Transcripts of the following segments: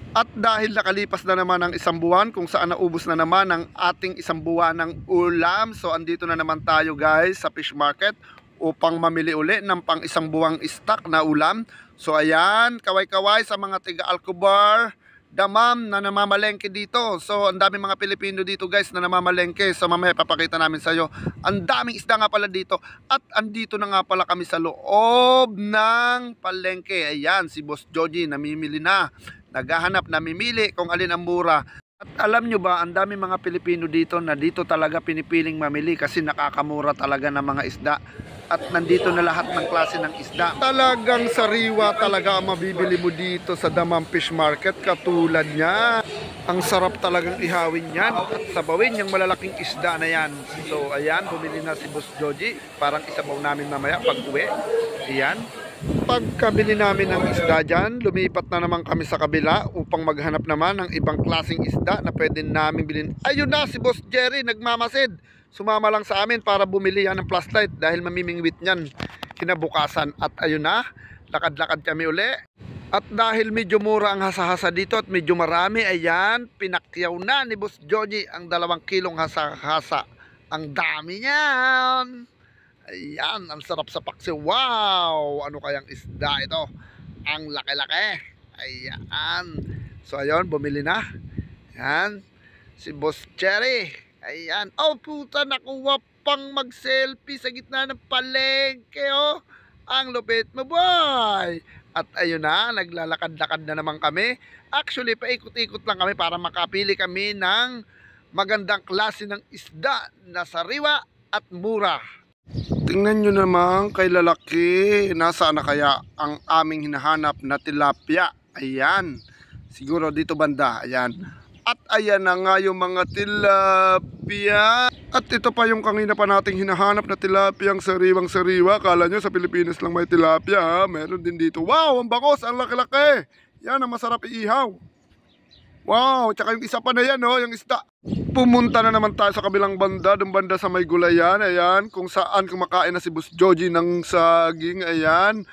At dahil nakalipas na naman ang isang buwan kung saan naubos na naman ang ating isang buwan ng ulam, so andito na naman tayo guys sa fish market upang mamili uli ng pang isang buwang stock na ulam. So ayan, kaway-kaway sa mga tiga Alcobar, Damam na namamalengke dito. So ang daming mga Pilipino dito guys na namamalengke. So mamaya papakita namin sa iyo. Ang daming isda nga pala dito. At andito na nga pala kami sa loob ng palengke. Ayan, si Boss Joji namimili na. Naghahanap, namimili kung alin ang mura. At alam nyo ba, ang daming mga Pilipino dito na dito talaga pinipiling mamili kasi nakakamura talaga ng mga isda. At nandito na lahat ng klase ng isda. Talagang sariwa talaga ang mabibili mo dito sa Damam Fish Market. Katulad niya. Ang sarap talagang ihawin yan at sabawin yung malalaking isda na yan. So ayan, bumili na si Boss Joji. Parang isabaw namin mamaya pag uwi. Ayan. Pagkabili namin ng isda dyan, lumipat na naman kami sa kabila upang maghanap naman ng ibang klaseng isda na pwede namin bilhin. Ayun na si Boss Jerry, nagmamasid. Sumama lang sa amin para bumili yan ng flashlight dahil mamimingwit niyan kinabukasan. At ayun na, lakad-lakad kami uli. At dahil medyo mura ang hasa-hasa dito at medyo marami, ayan, pinakyaw na ni Boss Joji ang 2 kilong hasa-hasa. Ang dami niyan. Ayan, ang sarap sa paksiw. Wow! Ano kayang isda ito? Ang laki-laki. Ayan. So ayun, bumili na. Ayan, si Boss Jerry. Ayan. Oh puta, nakuha pang mag-selfie sa gitna ng palengke, oh. Ang lupit mo, boy. At ayun na, naglalakad-lakad na naman kami. Actually, paikot-ikot lang kami para makapili kami ng magandang klase ng isda na sariwa at mura. Tingnan nyo naman kay lalaki, nasaan na kaya ang aming hinahanap na tilapia? Ayan, siguro dito banda, ayan. At ayan na nga yung mga tilapia. At ito pa yung kanina pa nating hinahanap na tilapia, ang sariwang-sariwa. Kala nyo sa Pilipinas lang may tilapia, ha? Meron din dito. Wow, ang bangos, ang laki-laki. Yan ang masarap iihaw. Wow, tsaka yung isa pa na yan, oh, yung isda. Pumunta na naman tayo sa kabilang banda, doon banda sa may gulayan, ayan, kung saan kumakain na si Boss Joji ng saging, ayan.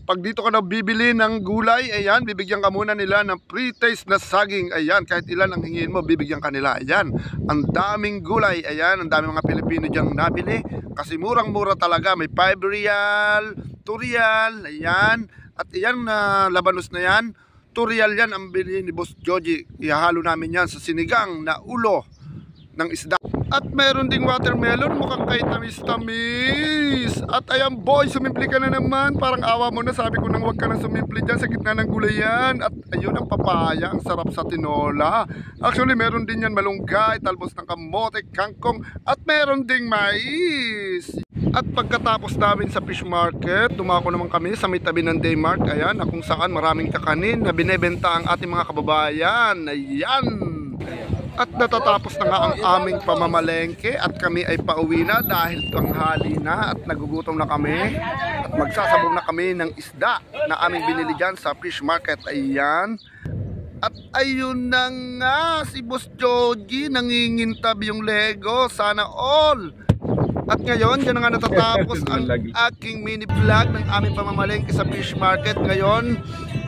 Pag dito ka na bibili ng gulay, ayan, bibigyan ka muna nila ng pre-taste na saging, ayan, kahit ilan ang hingin mo, bibigyan ka nila, ayan. Ang daming gulay, ayan, ang daming mga Pilipino diyang nabili, kasi murang-mura talaga, may 5 real, 2 real, ayan, at ayan na labanos na yan. 2 real yan ang bili ni Boss Joji. Ihahalo namin yan sa sinigang na ulo ng isda. At meron ding watermelon, mukhang kay tamis-tamis. At ayan boy, sumimpli ka na naman. Parang awa mo na, sabi ko nang huwag ka na sumimpli dyan sa gitna ng gulay yan. At ayun ang papaya, ang sarap sa tinola. Actually meron din yan malunggay, talbos ng kamote, kangkong, at meron ding mais. At pagkatapos namin sa fish market, dumako naman kami sa may tabi ng Daymark, ayan, na kung saan maraming kakanin na binebenta ang ating mga kababayan. Ayan. At natatapos na nga ang aming pamamalengke at kami ay pauwi na dahil tanghali na at nagugutom na kami. At magsasabog na kami ng isda na aming binili dyan sa fish market. Ayan. At ayun na nga, si Boss Joji nangingintab yung Lego. Sana all. At ngayon, dyan na nga natatapos ang aking mini vlog ng aming pamamalengke sa fish market. Ngayon,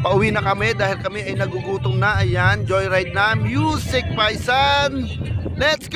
pauwi na kami dahil kami ay nagugutom na. Ayan, joyride na. Music, paisan! Let's go!